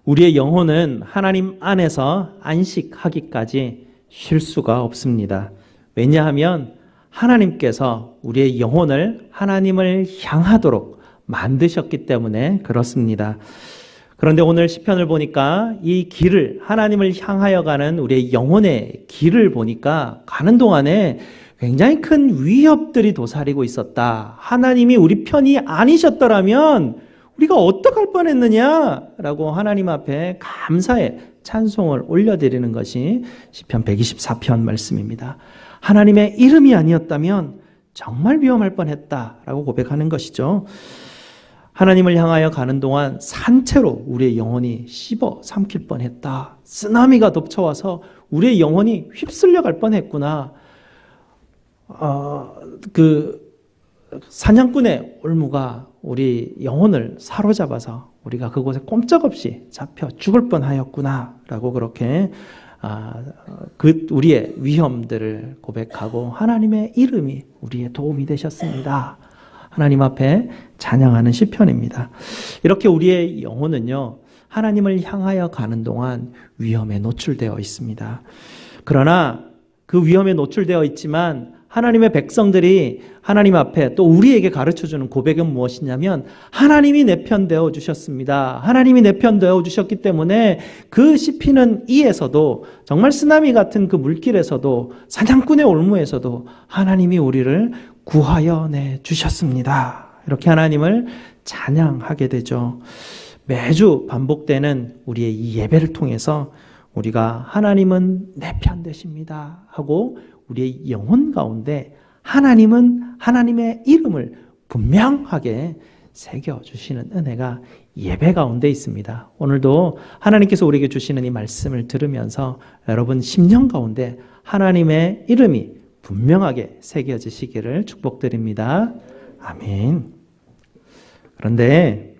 우리의 영혼은 하나님 안에서 안식하기까지 쉴 수가 없습니다. 왜냐하면 하나님께서 우리의 영혼을 하나님을 향하도록 만드셨기 때문에 그렇습니다. 그런데 오늘 시편을 보니까 이 길을, 하나님을 향하여 가는 우리의 영혼의 길을 보니까 가는 동안에 굉장히 큰 위협들이 도사리고 있었다. 하나님이 우리 편이 아니셨더라면 우리가 어떡할 뻔했느냐라고 하나님 앞에 감사의 찬송을 올려드리는 것이 시편 124편 말씀입니다. 하나님의 이름이 아니었다면 정말 위험할 뻔했다라고 고백하는 것이죠. 하나님을 향하여 가는 동안 산채로 우리의 영혼이 씹어 삼킬 뻔했다. 쓰나미가 덮쳐와서 우리의 영혼이 휩쓸려 갈 뻔했구나. 사냥꾼의 올무가 우리 영혼을 사로잡아서 우리가 그곳에 꼼짝없이 잡혀 죽을 뻔하였구나 라고 그렇게 우리의 위험들을 고백하고 하나님의 이름이 우리의 도움이 되셨습니다. 하나님 앞에 찬양하는 시편입니다. 이렇게 우리의 영혼은요, 하나님을 향하여 가는 동안 위험에 노출되어 있습니다. 그러나 그 위험에 노출되어 있지만 하나님의 백성들이 하나님 앞에 또 우리에게 가르쳐주는 고백은 무엇이냐면 하나님이 내 편 되어 주셨습니다. 하나님이 내 편 되어 주셨기 때문에 그 씹히는 이에서도 정말 쓰나미 같은 그 물길에서도 사냥꾼의 올무에서도 하나님이 우리를 구하여 내 주셨습니다. 이렇게 하나님을 찬양하게 되죠. 매주 반복되는 우리의 이 예배를 통해서 우리가 하나님은 내 편 되십니다 하고 우리의 영혼 가운데 하나님은 하나님의 이름을 분명하게 새겨주시는 은혜가 예배 가운데 있습니다. 오늘도 하나님께서 우리에게 주시는 이 말씀을 들으면서 여러분 심령 가운데 하나님의 이름이 분명하게 새겨지시기를 축복드립니다. 아멘. 그런데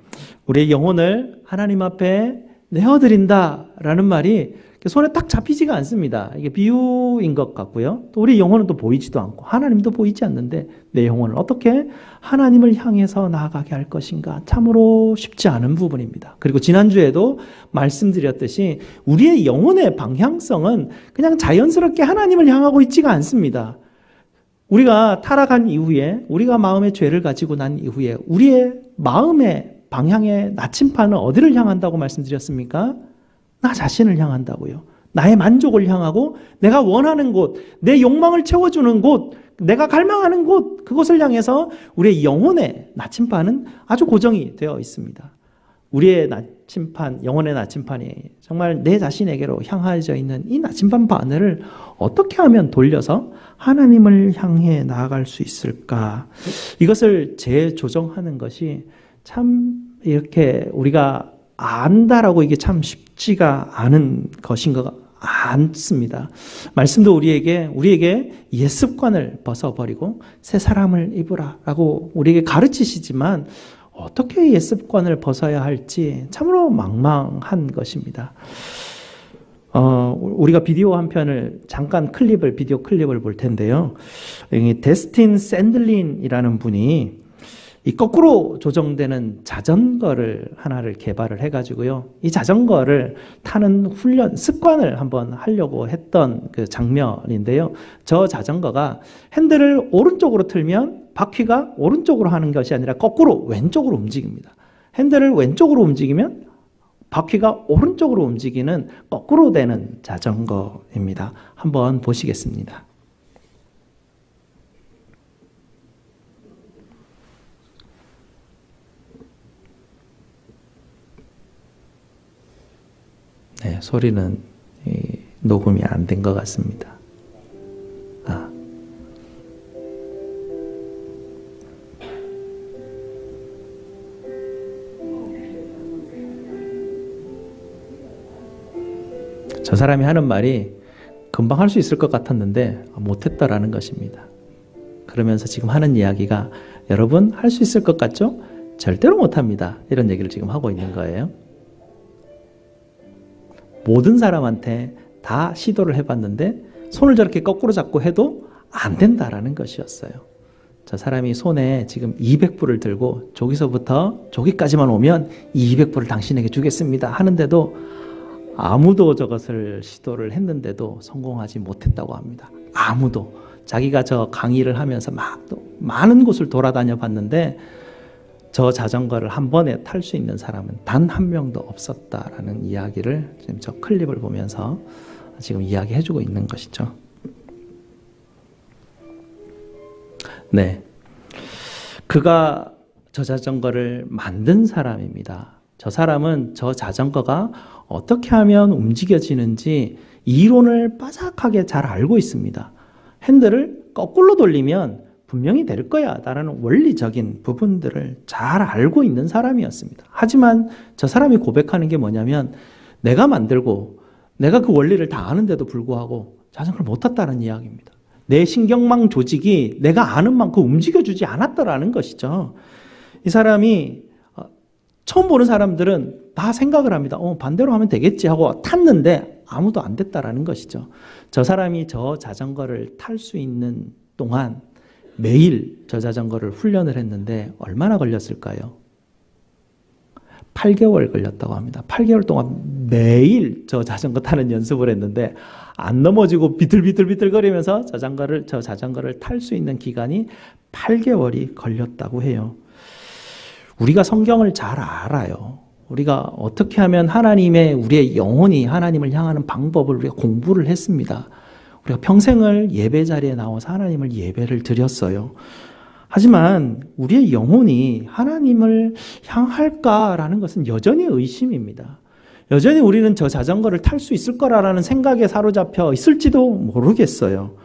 우리의 영혼을 하나님 앞에 내어드린다라는 말이 손에 딱 잡히지가 않습니다. 이게 비유인 것 같고요. 또 우리 영혼은 또 보이지도 않고 하나님도 보이지 않는데 내 영혼을 어떻게 하나님을 향해서 나아가게 할 것인가 참으로 쉽지 않은 부분입니다. 그리고 지난주에도 말씀드렸듯이 우리의 영혼의 방향성은 그냥 자연스럽게 하나님을 향하고 있지가 않습니다. 우리가 타락한 이후에 우리가 마음의 죄를 가지고 난 이후에 우리의 마음의 방향의 나침판은 어디를 향한다고 말씀드렸습니까? 나 자신을 향한다고요. 나의 만족을 향하고 내가 원하는 곳, 내 욕망을 채워주는 곳, 내가 갈망하는 곳, 그곳을 향해서 우리의 영혼의 나침판은 아주 고정이 되어 있습니다. 우리의 나침판, 영혼의 나침판이 정말 내 자신에게로 향해져 있는 이 나침판 바늘을 어떻게 하면 돌려서 하나님을 향해 나아갈 수 있을까? 이것을 재조정하는 것이 참 이렇게 우리가 안다라고 이게 참 쉽지가 않은 것인 것 않습니다. 말씀도 우리에게 옛 습관을 벗어버리고 새 사람을 입으라라고 우리에게 가르치시지만 어떻게 옛 습관을 벗어야 할지 참으로 망망한 것입니다. 우리가 비디오 한 편을 잠깐 비디오 클립을 볼 텐데요. 데스틴 샌들린이라는 분이 이 거꾸로 조정되는 자전거를 하나를 개발을 해가지고요. 이 자전거를 타는 습관을 한번 하려고 했던 그 장면인데요. 저 자전거가 핸들을 오른쪽으로 틀면 바퀴가 오른쪽으로 하는 것이 아니라 거꾸로 왼쪽으로 움직입니다. 핸들을 왼쪽으로 움직이면 바퀴가 오른쪽으로 움직이는 거꾸로 되는 자전거입니다. 한번 보시겠습니다. 네, 소리는 녹음이 안 된 것 같습니다. 저 사람이 하는 말이 금방 할 수 있을 것 같았는데 못했다라는 것입니다. 그러면서 지금 하는 이야기가 여러분 할 수 있을 것 같죠? 절대로 못합니다. 이런 얘기를 지금 하고 있는 거예요. 모든 사람한테 다 시도를 해봤는데 손을 저렇게 거꾸로 잡고 해도 안 된다라는 것이었어요. 저 사람이 손에 지금 200불을 들고 저기서부터 저기까지만 오면 이 200불을 당신에게 주겠습니다 하는데도 아무도 저것을 시도를 했는데도 성공하지 못했다고 합니다. 아무도. 자기가 저 강의를 하면서 막 또 많은 곳을 돌아다녀 봤는데 저 자전거를 한 번에 탈 수 있는 사람은 단 한 명도 없었다라는 이야기를 지금 저 클립을 보면서 지금 이야기해주고 있는 것이죠. 네, 그가 저 자전거를 만든 사람입니다. 저 사람은 저 자전거가 어떻게 하면 움직여지는지 이론을 빠삭하게 잘 알고 있습니다. 핸들을 거꾸로 돌리면 분명히 될 거야 라는 원리적인 부분들을 잘 알고 있는 사람이었습니다. 하지만 저 사람이 고백하는 게 뭐냐면 내가 만들고 내가 그 원리를 다 아는데도 불구하고 자전거를 못 탔다는 이야기입니다. 내 신경망 조직이 내가 아는 만큼 움직여주지 않았더라는 것이죠. 이 사람이 처음 보는 사람들은 다 생각을 합니다. 반대로 하면 되겠지 하고 탔는데 아무도 안 됐다라는 것이죠. 저 사람이 저 자전거를 탈 수 있는 동안 매일 저 자전거를 훈련을 했는데 얼마나 걸렸을까요? 8개월 걸렸다고 합니다. 8개월 동안 매일 저 자전거 타는 연습을 했는데 안 넘어지고 비틀비틀거리면서 저 자전거를 탈 수 있는 기간이 8개월이 걸렸다고 해요. 우리가 성경을 잘 알아요. 우리가 어떻게 하면 우리의 영혼이 하나님을 향하는 방법을 우리가 공부를 했습니다. 우리가 평생을 예배 자리에 나와서 하나님을 예배를 드렸어요. 하지만 우리의 영혼이 하나님을 향할까라는 것은 여전히 의심입니다. 여전히 우리는 저 자전거를 탈 수 있을 거라는 생각에 사로잡혀 있을지도 모르겠어요.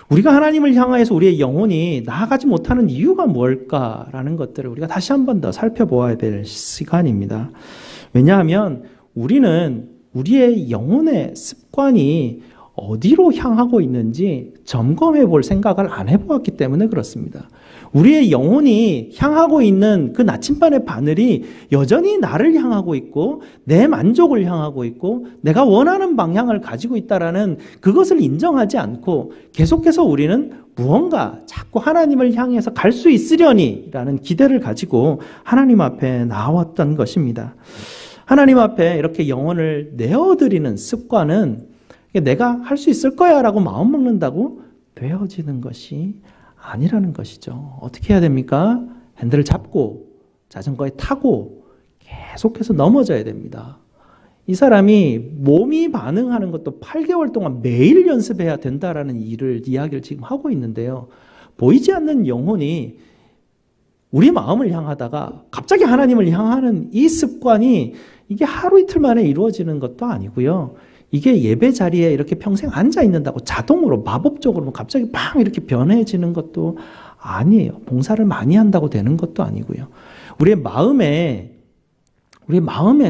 우리가 하나님을 향하여서 우리의 영혼이 나아가지 못하는 이유가 뭘까라는 것들을 우리가 다시 한 번 더 살펴보아야 될 시간입니다. 왜냐하면 우리는 우리의 영혼의 습관이 어디로 향하고 있는지 점검해 볼 생각을 안 해보았기 때문에 그렇습니다. 우리의 영혼이 향하고 있는 그 나침반의 바늘이 여전히 나를 향하고 있고 내 만족을 향하고 있고 내가 원하는 방향을 가지고 있다라는 그것을 인정하지 않고 계속해서 우리는 무언가 자꾸 하나님을 향해서 갈 수 있으려니 라는 기대를 가지고 하나님 앞에 나왔던 것입니다. 하나님 앞에 이렇게 영혼을 내어드리는 습관은 내가 할 수 있을 거야 라고 마음먹는다고 되어지는 것이 아니라는 것이죠. 어떻게 해야 됩니까? 핸들을 잡고 자전거에 타고 계속해서 넘어져야 됩니다. 이 사람이 몸이 반응하는 것도 8개월 동안 매일 연습해야 된다라는 이야기를 지금 하고 있는데요. 보이지 않는 영혼이 우리 마음을 향하다가 갑자기 하나님을 향하는 이 습관이 이게 하루 이틀 만에 이루어지는 것도 아니고요. 이게 예배 자리에 이렇게 평생 앉아 있는다고 자동으로 마법적으로 갑자기 막 이렇게 변해지는 것도 아니에요. 봉사를 많이 한다고 되는 것도 아니고요. 우리의 마음의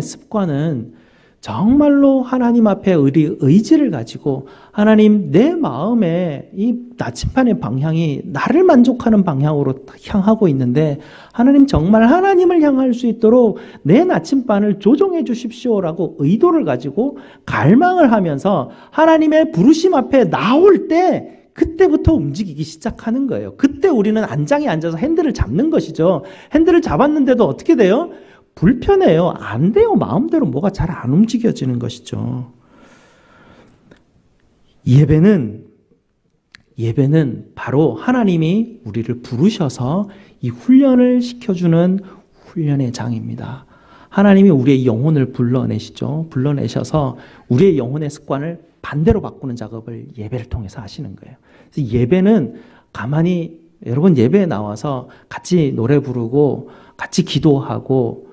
습관은 정말로 하나님 앞에 의지를 가지고 하나님 내 마음의 이 나침반의 방향이 나를 만족하는 방향으로 향하고 있는데 하나님 정말 하나님을 향할 수 있도록 내 나침반을 조정해 주십시오라고 의도를 가지고 갈망을 하면서 하나님의 부르심 앞에 나올 때 그때부터 움직이기 시작하는 거예요. 그때 우리는 안장에 앉아서 핸들을 잡는 것이죠. 핸들을 잡았는데도 어떻게 돼요? 불편해요. 안 돼요. 마음대로 뭐가 잘 안 움직여지는 것이죠. 예배는 바로 하나님이 우리를 부르셔서 이 훈련을 시켜주는 훈련의 장입니다. 하나님이 우리의 영혼을 불러내셔서 우리의 영혼의 습관을 반대로 바꾸는 작업을 예배를 통해서 하시는 거예요. 그래서 예배는 가만히 여러분 예배에 나와서 같이 노래 부르고 같이 기도하고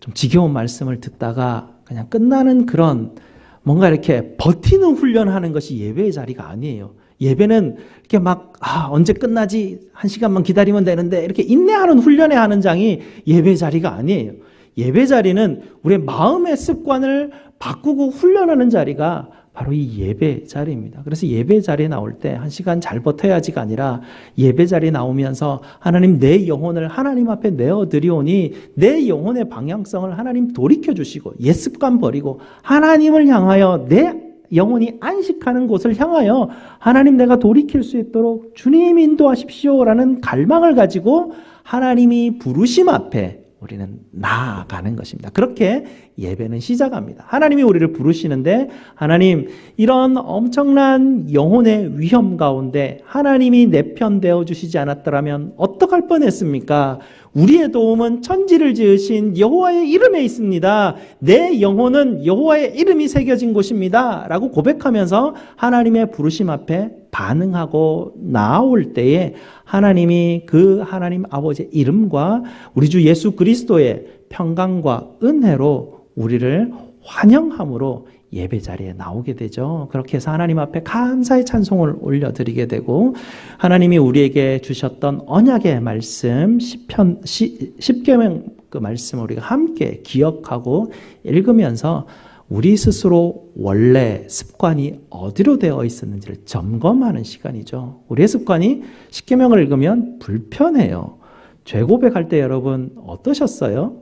좀 지겨운 말씀을 듣다가 그냥 끝나는 그런 뭔가 이렇게 버티는 훈련하는 것이 예배의 자리가 아니에요. 예배는 이렇게 막 언제 끝나지? 1시간만 기다리면 되는데 이렇게 인내하는 훈련에 하는 장이 예배 자리가 아니에요. 예배 자리는 우리의 마음의 습관을 바꾸고 훈련하는 자리가 바로 이 예배 자리입니다. 그래서 예배 자리에 나올 때 1시간 잘 버텨야지가 아니라 예배 자리에 나오면서 하나님 내 영혼을 하나님 앞에 내어드리오니 내 영혼의 방향성을 하나님 돌이켜주시고 옛 습관 버리고 하나님을 향하여 내 영혼이 안식하는 곳을 향하여 하나님 내가 돌이킬 수 있도록 주님 인도하십시오라는 갈망을 가지고 하나님이 부르심 앞에 우리는 나아가는 것입니다. 그렇게 예배는 시작합니다. 하나님이 우리를 부르시는데 하나님 이런 엄청난 영혼의 위험 가운데 하나님이 내 편 되어 주시지 않았더라면 어떡할 뻔했습니까? 우리의 도움은 천지를 지으신 여호와의 이름에 있습니다. 내 영혼은 여호와의 이름이 새겨진 곳입니다. 라고 고백하면서 하나님의 부르심 앞에 반응하고 나올 때에 하나님이 그 하나님 아버지의 이름과 우리 주 예수 그리스도의 평강과 은혜로 우리를 환영함으로 예배 자리에 나오게 되죠. 그렇게 해서 하나님 앞에 감사의 찬송을 올려드리게 되고 하나님이 우리에게 주셨던 언약의 말씀 십계명 그 말씀을 우리가 함께 기억하고 읽으면서 우리 스스로 원래 습관이 어디로 되어 있었는지를 점검하는 시간이죠. 우리의 습관이 십계명을 읽으면 불편해요. 죄 고백할 때 여러분 어떠셨어요?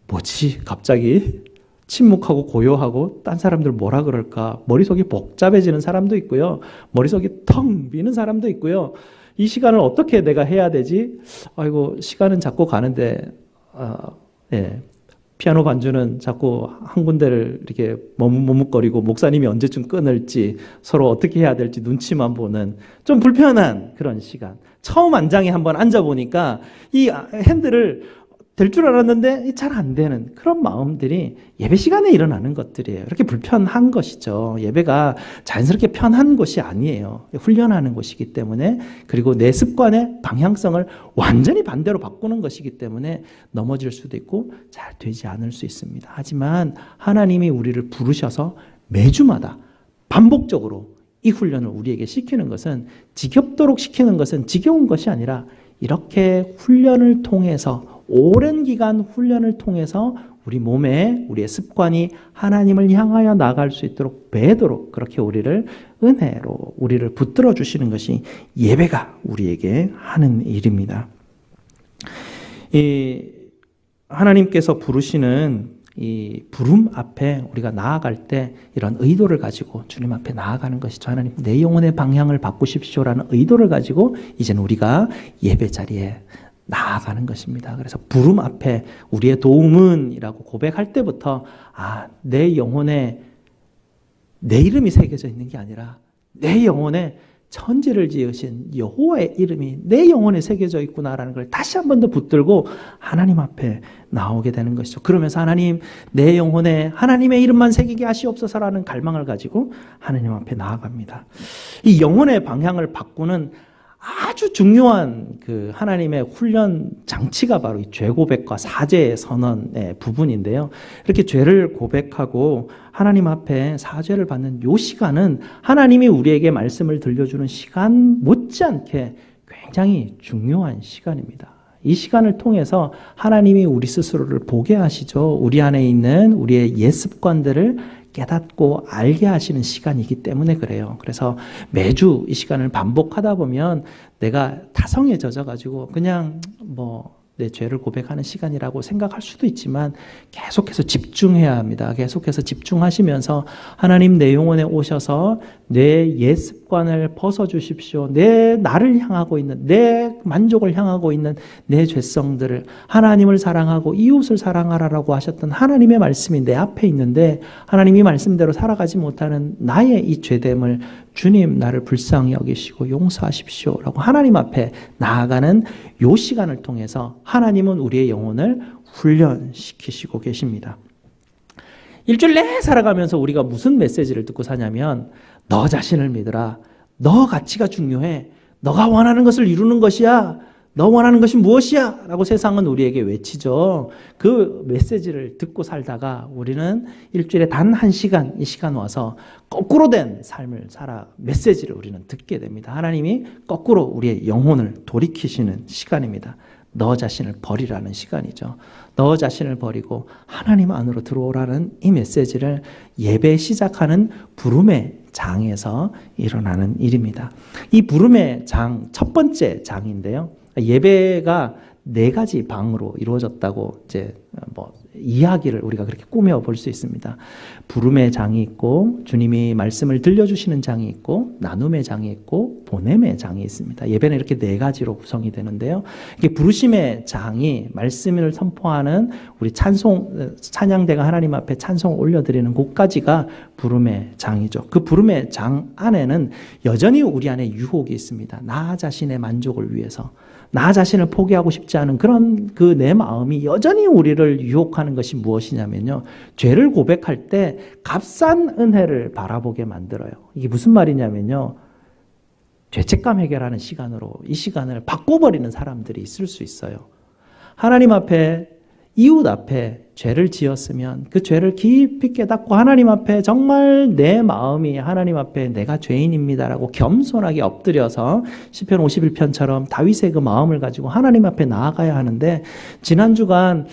뭐지 갑자기 침묵하고 고요하고 딴 사람들 뭐라 그럴까 머릿속이 복잡해지는 사람도 있고요. 머릿속이 텅 비는 사람도 있고요. 이 시간을 어떻게 내가 해야 되지? 아이고 시간은 자꾸 가는데 피아노 반주는 자꾸 한 군데를 이렇게 머뭇머뭇거리고 목사님이 언제쯤 끊을지 서로 어떻게 해야 될지 눈치만 보는 좀 불편한 그런 시간. 처음 안장에 한번 앉아보니까 이 핸들을 될 줄 알았는데 잘 안 되는 그런 마음들이 예배 시간에 일어나는 것들이에요. 이렇게 불편한 것이죠. 예배가 자연스럽게 편한 것이 아니에요. 훈련하는 것이기 때문에 그리고 내 습관의 방향성을 완전히 반대로 바꾸는 것이기 때문에 넘어질 수도 있고 잘 되지 않을 수 있습니다. 하지만 하나님이 우리를 부르셔서 매주마다 반복적으로 이 훈련을 우리에게 시키는 것은 지겹도록 시키는 것은 지겨운 것이 아니라 이렇게 훈련을 통해서 오랜 기간 훈련을 통해서 우리 몸에 우리의 습관이 하나님을 향하여 나갈 수 있도록 배도록 그렇게 우리를 은혜로 우리를 붙들어 주시는 것이 예배가 우리에게 하는 일입니다. 이 하나님께서 부르시는 이 부름 앞에 우리가 나아갈 때 이런 의도를 가지고 주님 앞에 나아가는 것이죠. 하나님 내 영혼의 방향을 바꾸십시오라는 의도를 가지고 이제는 우리가 예배 자리에 나아가는 것입니다. 그래서 부름 앞에 우리의 도움은 이라고 고백할 때부터 내 영혼에 내 이름이 새겨져 있는 게 아니라 내 영혼에 천지를 지으신 여호와의 이름이 내 영혼에 새겨져 있구나라는 걸 다시 한 번 더 붙들고 하나님 앞에 나오게 되는 것이죠. 그러면서 하나님 내 영혼에 하나님의 이름만 새기게 하시옵소서라는 갈망을 가지고 하나님 앞에 나아갑니다. 이 영혼의 방향을 바꾸는 아주 중요한 그 하나님의 훈련 장치가 바로 이 죄 고백과 사죄 선언의 부분인데요. 이렇게 죄를 고백하고 하나님 앞에 사죄를 받는 이 시간은 하나님이 우리에게 말씀을 들려주는 시간 못지않게 굉장히 중요한 시간입니다. 이 시간을 통해서 하나님이 우리 스스로를 보게 하시죠. 우리 안에 있는 우리의 옛 습관들을 깨닫고 알게 하시는 시간이기 때문에 그래요. 그래서 매주 이 시간을 반복하다 보면 내가 타성에 젖어가지고 그냥 내 죄를 고백하는 시간이라고 생각할 수도 있지만 계속해서 집중해야 합니다. 계속해서 집중하시면서 하나님 내 영혼에 오셔서 내 옛 습관을 벗어주십시오. 내 나를 향하고 있는 내 만족을 향하고 있는 내 죄성들을 하나님을 사랑하고 이웃을 사랑하라라고 하셨던 하나님의 말씀이 내 앞에 있는데 하나님이 말씀대로 살아가지 못하는 나의 이 죄됨을 주님 나를 불쌍히 여기시고 용서하십시오 라고 하나님 앞에 나아가는 이 시간을 통해서 하나님은 우리의 영혼을 훈련시키시고 계십니다. 일주일 내내 살아가면서 우리가 무슨 메시지를 듣고 사냐면 너 자신을 믿으라. 너 가치가 중요해. 너가 원하는 것을 이루는 것이야. 너 원하는 것이 무엇이야? 라고 세상은 우리에게 외치죠. 그 메시지를 듣고 살다가 우리는 일주일에 단 1시간, 이 시간 와서 거꾸로 된 삶을 살아 메시지를 우리는 듣게 됩니다. 하나님이 거꾸로 우리의 영혼을 돌이키시는 시간입니다. 너 자신을 버리라는 시간이죠. 너 자신을 버리고 하나님 안으로 들어오라는 이 메시지를 예배 시작하는 부름의 장에서 일어나는 일입니다. 이 부름의 장, 첫 번째 장인데요. 예배가 네 가지 방으로 이루어졌다고 이제 이야기를 우리가 그렇게 꾸며 볼 수 있습니다. 부름의 장이 있고, 주님이 말씀을 들려주시는 장이 있고, 나눔의 장이 있고, 보냄의 장이 있습니다. 예배는 이렇게 네 가지로 구성이 되는데요. 이게 부르심의 장이 말씀을 선포하는 우리 찬양대가 하나님 앞에 찬송을 올려드리는 곳까지가 부름의 장이죠. 그 부름의 장 안에는 여전히 우리 안에 유혹이 있습니다. 나 자신의 만족을 위해서, 나 자신을 포기하고 싶지 않은 그런 그 내 마음이 여전히 우리를 유혹하는 것이 무엇이냐면요. 죄를 고백할 때 값싼 은혜를 바라보게 만들어요. 이게 무슨 말이냐면요. 죄책감 해결하는 시간으로 이 시간을 바꿔버리는 사람들이 있을 수 있어요. 하나님 앞에, 이웃 앞에 죄를 지었으면 그 죄를 깊이 깨닫고 하나님 앞에 정말 내 마음이 하나님 앞에 내가 죄인입니다라고 겸손하게 엎드려서 시편 51편처럼 다윗의 그 마음을 가지고 하나님 앞에 나아가야 하는데, 지난 주간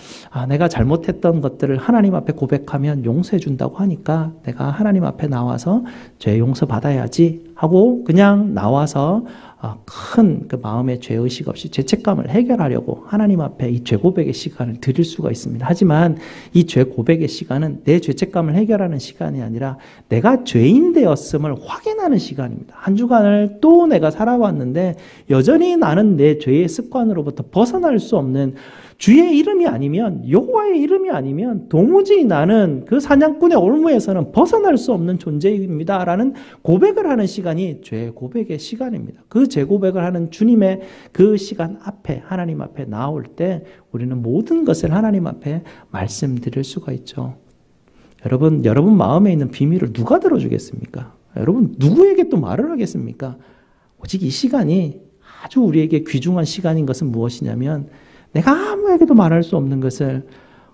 내가 잘못했던 것들을 하나님 앞에 고백하면 용서해 준다고 하니까 내가 하나님 앞에 나와서 죄 용서 받아야지 하고 그냥 나와서 큰 그 마음의 죄의식 없이 죄책감을 해결하려고 하나님 앞에 이 죄 고백의 시간을 드릴 수가 있습니다. 하지만 이 죄 고백의 시간은 내 죄책감을 해결하는 시간이 아니라 내가 죄인 되었음을 확인하는 시간입니다. 한 주간을 또 내가 살아왔는데 여전히 나는 내 죄의 습관으로부터 벗어날 수 없는, 주의 이름이 아니면, 여호와의 이름이 아니면 도무지 나는 그 사냥꾼의 올무에서는 벗어날 수 없는 존재입니다 라는 고백을 하는 시간이 죄 고백의 시간입니다. 그 죄 고백을 하는 주님의 그 시간 앞에, 하나님 앞에 나올 때 우리는 모든 것을 하나님 앞에 말씀드릴 수가 있죠. 여러분 마음에 있는 비밀을 누가 들어주겠습니까? 여러분 누구에게 또 말을 하겠습니까? 오직 이 시간이 아주 우리에게 귀중한 시간인 것은 무엇이냐면, 내가 아무에게도 말할 수 없는 것을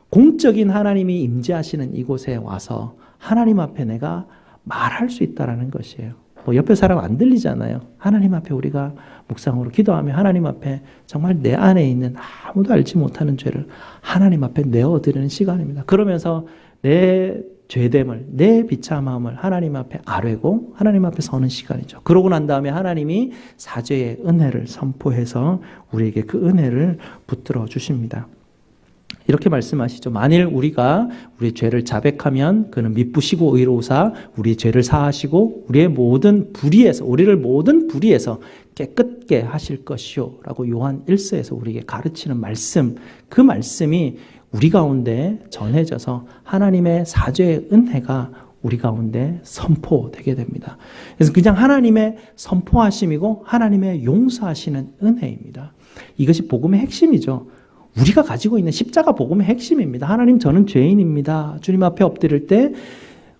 공적인 하나님이 임재하시는 이곳에 와서 하나님 앞에 내가 말할 수 있다는 것이에요. 옆에 사람 안 들리잖아요. 하나님 앞에 우리가 묵상으로 기도하며 하나님 앞에 정말 내 안에 있는 아무도 알지 못하는 죄를 하나님 앞에 내어드리는 시간입니다. 그러면서 내 죄됨을, 내 비참함을 하나님 앞에 아뢰고 하나님 앞에 서는 시간이죠. 그러고 난 다음에 하나님이 사죄의 은혜를 선포해서 우리에게 그 은혜를 붙들어 주십니다. 이렇게 말씀하시죠. 만일 우리가 우리의 죄를 자백하면 그는 미쁘시고 의로우사 우리의 죄를 사하시고 우리의 모든 불의에서, 우리를 모든 불의에서 깨끗게 하실 것이요 라고 요한 1서에서 우리에게 가르치는 말씀, 그 말씀이 우리 가운데 전해져서 하나님의 사죄의 은혜가 우리 가운데 선포되게 됩니다. 그래서 그냥 하나님의 선포하심이고 하나님의 용서하시는 은혜입니다. 이것이 복음의 핵심이죠. 우리가 가지고 있는 십자가 복음의 핵심입니다. 하나님, 저는 죄인입니다. 주님 앞에 엎드릴 때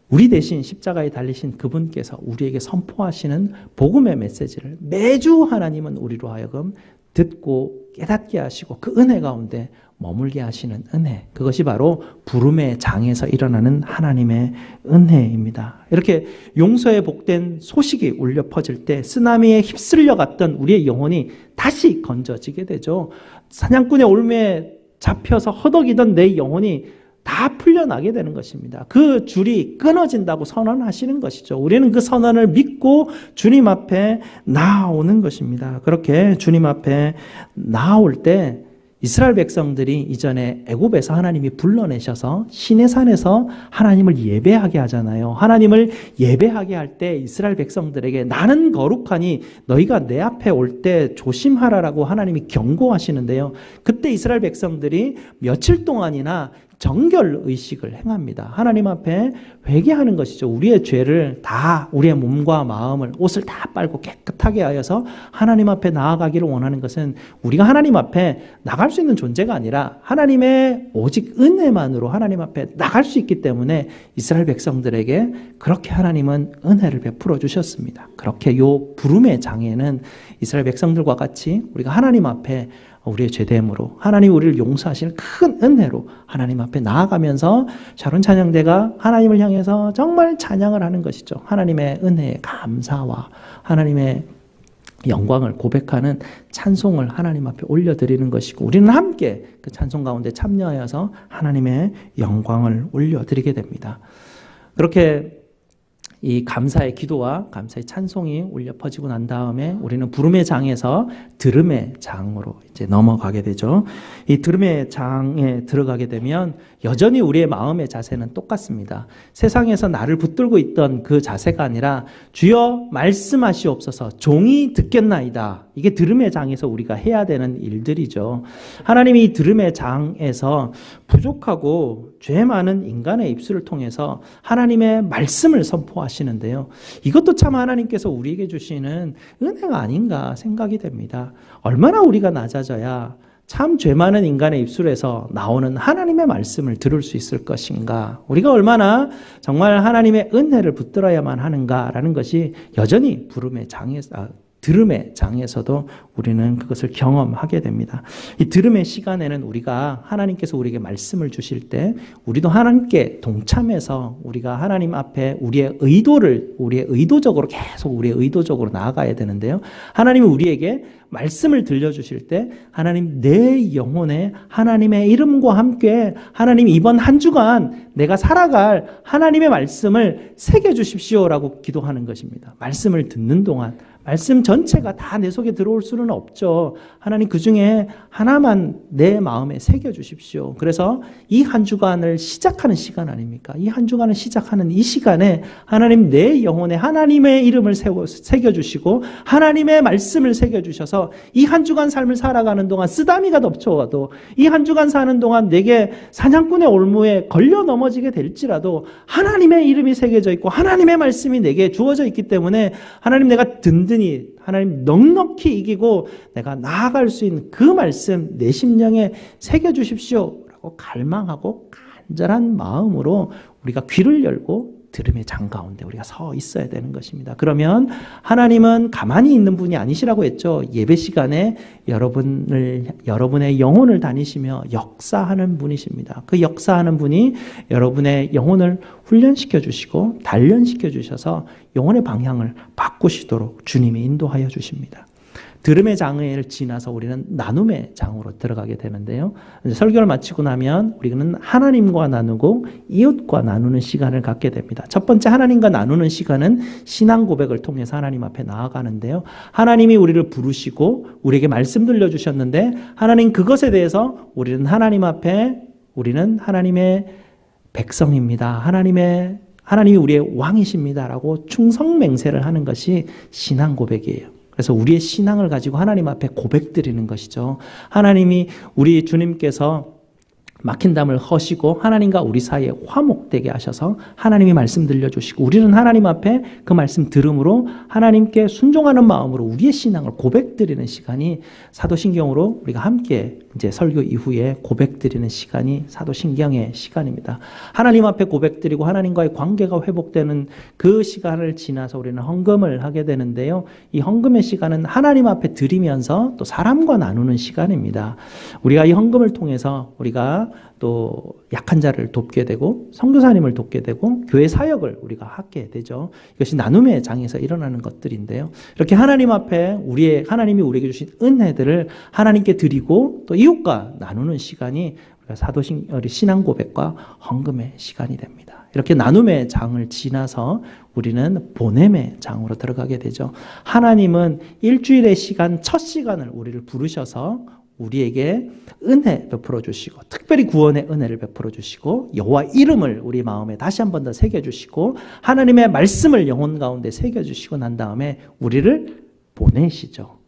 우리 대신 십자가에 달리신 그분께서 우리에게 선포하시는 복음의 메시지를 매주 하나님은 우리로 하여금 듣고 깨닫게 하시고 그 은혜 가운데 머물게 하시는 은혜, 그것이 바로 부름의 장에서 일어나는 하나님의 은혜입니다. 이렇게 용서의 복된 소식이 울려 퍼질 때 쓰나미에 휩쓸려 갔던 우리의 영혼이 다시 건져지게 되죠. 사냥꾼의 올무에 잡혀서 허덕이던 내 영혼이 다 풀려나게 되는 것입니다. 그 줄이 끊어진다고 선언하시는 것이죠. 우리는 그 선언을 믿고 주님 앞에 나아오는 것입니다. 그렇게 주님 앞에 나아올 때 이스라엘 백성들이 이전에 애굽에서 하나님이 불러내셔서 시내산에서 하나님을 예배하게 하잖아요. 하나님을 예배하게 할 때 이스라엘 백성들에게 나는 거룩하니 너희가 내 앞에 올 때 조심하라라고 하나님이 경고하시는데요. 그때 이스라엘 백성들이 며칠 동안이나 정결 의식을 행합니다. 하나님 앞에 회개하는 것이죠. 우리의 죄를 다, 우리의 몸과 마음을, 옷을 다 빨고 깨끗하게 하여서 하나님 앞에 나아가기를 원하는 것은 우리가 하나님 앞에 나갈 수 있는 존재가 아니라 하나님의 오직 은혜만으로 하나님 앞에 나갈 수 있기 때문에 이스라엘 백성들에게 그렇게 하나님은 은혜를 베풀어 주셨습니다. 그렇게 요 부름의 장에는 이스라엘 백성들과 같이 우리가 하나님 앞에 우리의 죄됨으로 하나님 우리를 용서하시는 큰 은혜로 하나님 앞에 나아가면서 샤론 찬양대가 하나님을 향해서 정말 찬양을 하는 것이죠. 하나님의 은혜에 감사와 하나님의 영광을 고백하는 찬송을 하나님 앞에 올려드리는 것이고, 우리는 함께 그 찬송 가운데 참여하여서 하나님의 영광을 올려드리게 됩니다. 그렇게 이 감사의 기도와 감사의 찬송이 울려 퍼지고 난 다음에 우리는 부름의 장에서 들음의 장으로 이제 넘어가게 되죠. 이 들음의 장에 들어가게 되면 여전히 우리의 마음의 자세는 똑같습니다. 세상에서 나를 붙들고 있던 그 자세가 아니라 주여 말씀하시옵소서 종이 듣겠나이다. 이게 들음의 장에서 우리가 해야 되는 일들이죠. 하나님이 이 들음의 장에서 부족하고 죄 많은 인간의 입술을 통해서 하나님의 말씀을 선포하시는데요. 이것도 참 하나님께서 우리에게 주시는 은혜가 아닌가 생각이 됩니다. 얼마나 우리가 낮아져야 참 죄 많은 인간의 입술에서 나오는 하나님의 말씀을 들을 수 있을 것인가? 우리가 얼마나 정말 하나님의 은혜를 붙들어야만 하는가라는 것이 여전히 들음의 장에서도 우리는 그것을 경험하게 됩니다. 이 들음의 시간에는 우리가 하나님께서 우리에게 말씀을 주실 때 우리도 하나님께 동참해서 우리가 하나님 앞에 우리의 의도적으로 나아가야 되는데요. 하나님이 우리에게 말씀을 들려주실 때 하나님 내 영혼에 하나님의 이름과 함께 하나님 이번 한 주간 내가 살아갈 하나님의 말씀을 새겨주십시오라고 기도하는 것입니다. 말씀을 듣는 동안 말씀 전체가 다 내 속에 들어올 수는 없죠. 하나님 그 중에 하나만 내 마음에 새겨주십시오. 그래서 이 한 주간을 시작하는 시간 아닙니까? 이 한 주간을 시작하는 이 시간에 하나님 내 영혼에 하나님의 이름을 새겨주시고 하나님의 말씀을 새겨주셔서 이 한 주간 삶을 살아가는 동안 쓰다미가 덮쳐와도 이 한 주간 사는 동안 내게 사냥꾼의 올무에 걸려 넘어지게 될지라도 하나님의 이름이 새겨져 있고 하나님의 말씀이 내게 주어져 있기 때문에 하나님 내가 든든히 하나님 넉넉히 이기고 내가 나아갈 수 있는 그 말씀 내 심령에 새겨주십시오라고 갈망하고 간절한 마음으로 우리가 귀를 열고 들음의 장 가운데 우리가 서 있어야 되는 것입니다. 그러면 하나님은 가만히 있는 분이 아니시라고 했죠. 예배 시간에 여러분의 영혼을 다니시며 역사하는 분이십니다. 그 역사하는 분이 여러분의 영혼을 훈련시켜 주시고 단련시켜 주셔서 영혼의 방향을 바꾸시도록 주님이 인도하여 주십니다. 들음의 장을 지나서 우리는 나눔의 장으로 들어가게 되는데요. 설교를 마치고 나면 우리는 하나님과 나누고 이웃과 나누는 시간을 갖게 됩니다. 첫 번째 하나님과 나누는 시간은 신앙 고백을 통해서 하나님 앞에 나아가는데요. 하나님이 우리를 부르시고 우리에게 말씀 들려주셨는데 하나님 그것에 대해서 우리는 하나님의 백성입니다. 하나님이 우리의 왕이십니다라고 충성 맹세를 하는 것이 신앙 고백이에요. 그래서 우리의 신앙을 가지고 하나님 앞에 고백드리는 것이죠. 하나님이 우리 주님께서 막힌 담을 허시고 하나님과 우리 사이에 화목되게 하셔서 하나님이 말씀 들려주시고 우리는 하나님 앞에 그 말씀 들음으로 하나님께 순종하는 마음으로 우리의 신앙을 고백드리는 시간이 사도신경으로 우리가 함께 이제 설교 이후에 고백드리는 시간이 사도신경의 시간입니다. 하나님 앞에 고백드리고 하나님과의 관계가 회복되는 그 시간을 지나서 우리는 헌금을 하게 되는데요. 이 헌금의 시간은 하나님 앞에 드리면서 또 사람과 나누는 시간입니다. 우리가 이 헌금을 통해서 우리가 또 약한 자를 돕게 되고 선교사님을 돕게 되고 교회 사역을 우리가 하게 되죠. 이것이 나눔의 장에서 일어나는 것들인데요. 이렇게 하나님 앞에 하나님이 우리에게 주신 은혜들을 하나님께 드리고 또 이웃과 나누는 시간이 우리 신앙 고백과 헌금의 시간이 됩니다. 이렇게 나눔의 장을 지나서 우리는 보냄의 장으로 들어가게 되죠. 하나님은 일주일의 시간, 첫 시간을 우리를 부르셔서 우리에게 은혜 베풀어 주시고 특별히 구원의 은혜를 베풀어 주시고 여호와 이름을 우리 마음에 다시 한 번 더 새겨 주시고 하나님의 말씀을 영혼 가운데 새겨 주시고 난 다음에 우리를 보내시죠.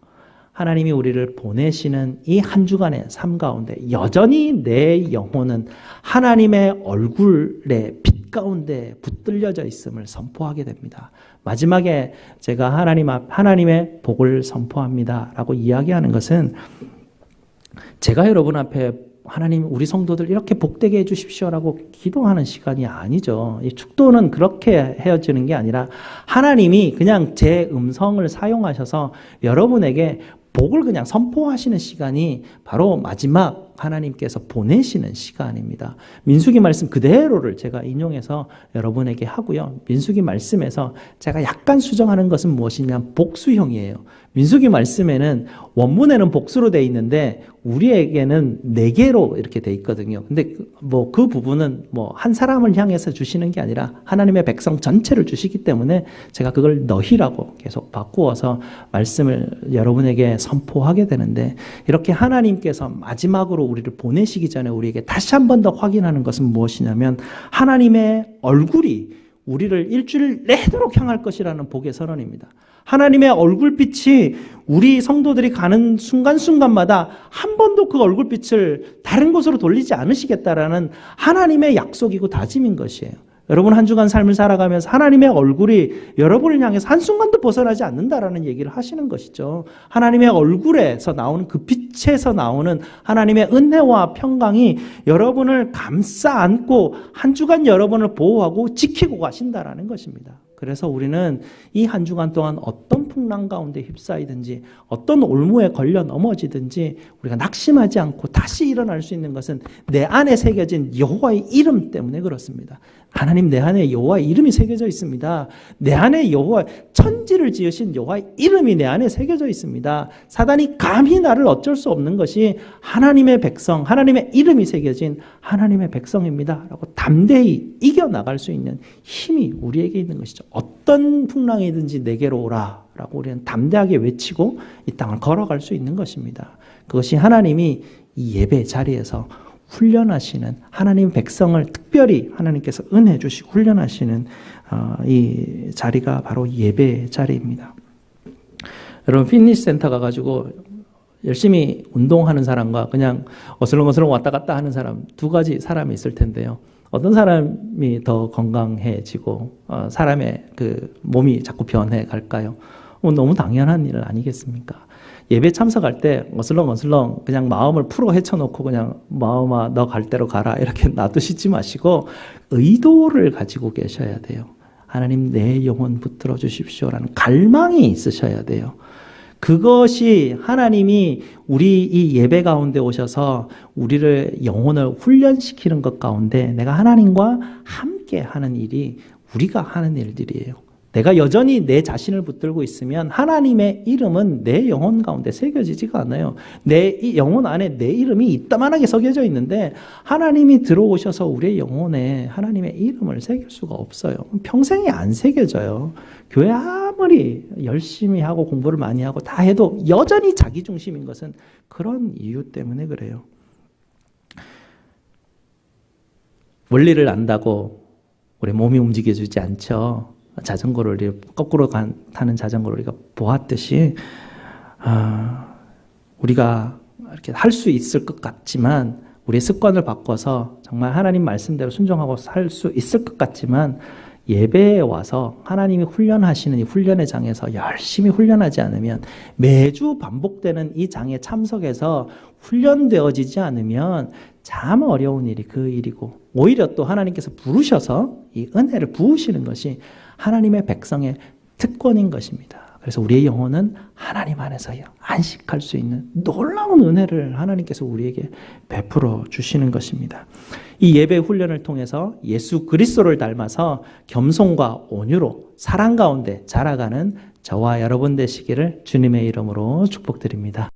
하나님이 우리를 보내시는 이 한 주간의 삶 가운데 여전히 내 영혼은 하나님의 얼굴의 빛 가운데 붙들려져 있음을 선포하게 됩니다. 마지막에 제가 하나님의 복을 선포합니다라고 이야기하는 것은 제가 여러분 앞에 하나님 우리 성도들 이렇게 복되게 해주십시오라고 기도하는 시간이 아니죠. 이 축도는 그렇게 헤어지는 게 아니라 하나님이 그냥 제 음성을 사용하셔서 여러분에게 복을 그냥 선포하시는 시간이 바로 마지막 하나님께서 보내시는 시간입니다. 민수기 말씀 그대로를 제가 인용해서 여러분에게 하고요. 민수기 말씀에서 제가 약간 수정하는 것은 무엇이냐면 복수형이에요. 민수기 말씀에는 원문에는 복수로 돼 있는데 우리에게는 4개로 이렇게 돼 있거든요. 근데 그 부분은 한 사람을 향해서 주시는 게 아니라 하나님의 백성 전체를 주시기 때문에 제가 그걸 너희라고 계속 바꾸어서 말씀을 여러분에게 선포하게 되는데, 이렇게 하나님께서 마지막으로 우리를 보내시기 전에 우리에게 다시 한 번 더 확인하는 것은 무엇이냐면 하나님의 얼굴이 우리를 일주일 내도록 향할 것이라는 복의 선언입니다. 하나님의 얼굴빛이 우리 성도들이 가는 순간순간마다 한 번도 그 얼굴빛을 다른 곳으로 돌리지 않으시겠다라는 하나님의 약속이고 다짐인 것이에요. 여러분 한 주간 삶을 살아가면서 하나님의 얼굴이 여러분을 향해서 한순간도 벗어나지 않는다라는 얘기를 하시는 것이죠. 하나님의 얼굴에서 나오는 그 빛에서 나오는 하나님의 은혜와 평강이 여러분을 감싸 안고 한 주간 여러분을 보호하고 지키고 가신다라는 것입니다. 그래서 우리는 이 한 주간 동안 어떤 풍랑 가운데 휩싸이든지 어떤 올무에 걸려 넘어지든지 우리가 낙심하지 않고 다시 일어날 수 있는 것은 내 안에 새겨진 여호와의 이름 때문에 그렇습니다. 하나님, 내 안에 여호와의 이름이 새겨져 있습니다. 내 안에 여호와, 천지를 지으신 여호와의 이름이 내 안에 새겨져 있습니다. 사단이 감히 나를 어쩔 수 없는 것이 하나님의 백성, 하나님의 이름이 새겨진 하나님의 백성입니다 라고 담대히 이겨나갈 수 있는 힘이 우리에게 있는 것이죠. 어떤 풍랑이든지 내게로 오라 라고 우리는 담대하게 외치고 이 땅을 걸어갈 수 있는 것입니다. 그것이 하나님이 이 예배 자리에서 훈련하시는, 하나님 백성을 특별히 하나님께서 은혜 주시고 훈련하시는 이 자리가 바로 예배 자리입니다. 여러분 피트니스 센터 가가지고 열심히 운동하는 사람과 그냥 어슬렁어슬렁 왔다 갔다 하는 사람, 두 가지 사람이 있을 텐데요. 어떤 사람이 더 건강해지고 사람의 그 몸이 자꾸 변해 갈까요? 너무 당연한 일 아니겠습니까? 예배 참석할 때 어슬렁어슬렁 그냥 마음을 풀어 헤쳐놓고 그냥 마음아 너 갈 대로 가라 이렇게 놔두시지 마시고 의도를 가지고 계셔야 돼요. 하나님 내 영혼 붙들어 주십시오라는 갈망이 있으셔야 돼요. 그것이 하나님이 우리 이 예배 가운데 오셔서 우리를 영혼을 훈련시키는 것 가운데 내가 하나님과 함께 하는 일이 우리가 하는 일들이에요. 내가 여전히 내 자신을 붙들고 있으면 하나님의 이름은 내 영혼 가운데 새겨지지가 않아요. 내 영혼 안에 내 이름이 이따만하게 새겨져 있는데 하나님이 들어오셔서 우리의 영혼에 하나님의 이름을 새길 수가 없어요. 평생이 안 새겨져요. 교회 아무리 열심히 하고 공부를 많이 하고 다 해도 여전히 자기 중심인 것은 그런 이유 때문에 그래요. 원리를 안다고 우리 몸이 움직여지지 않죠. 자전거를 거꾸로 타는 자전거를 우리가 보았듯이 우리가 이렇게 할 수 있을 것 같지만 우리의 습관을 바꿔서 정말 하나님 말씀대로 순종하고 살 수 있을 것 같지만 예배에 와서 하나님이 훈련하시는 이 훈련의 장에서 열심히 훈련하지 않으면 매주 반복되는 이 장에 참석해서 훈련되어지지 않으면 참 어려운 일이 그 일이고 오히려 또 하나님께서 부르셔서 이 은혜를 부으시는 것이 하나님의 백성의 특권인 것입니다. 그래서 우리의 영혼은 하나님 안에서 안식할 수 있는 놀라운 은혜를 하나님께서 우리에게 베풀어 주시는 것입니다. 이 예배 훈련을 통해서 예수 그리스도를 닮아서 겸손과 온유로 사랑 가운데 자라가는 저와 여러분 되시기를 주님의 이름으로 축복드립니다.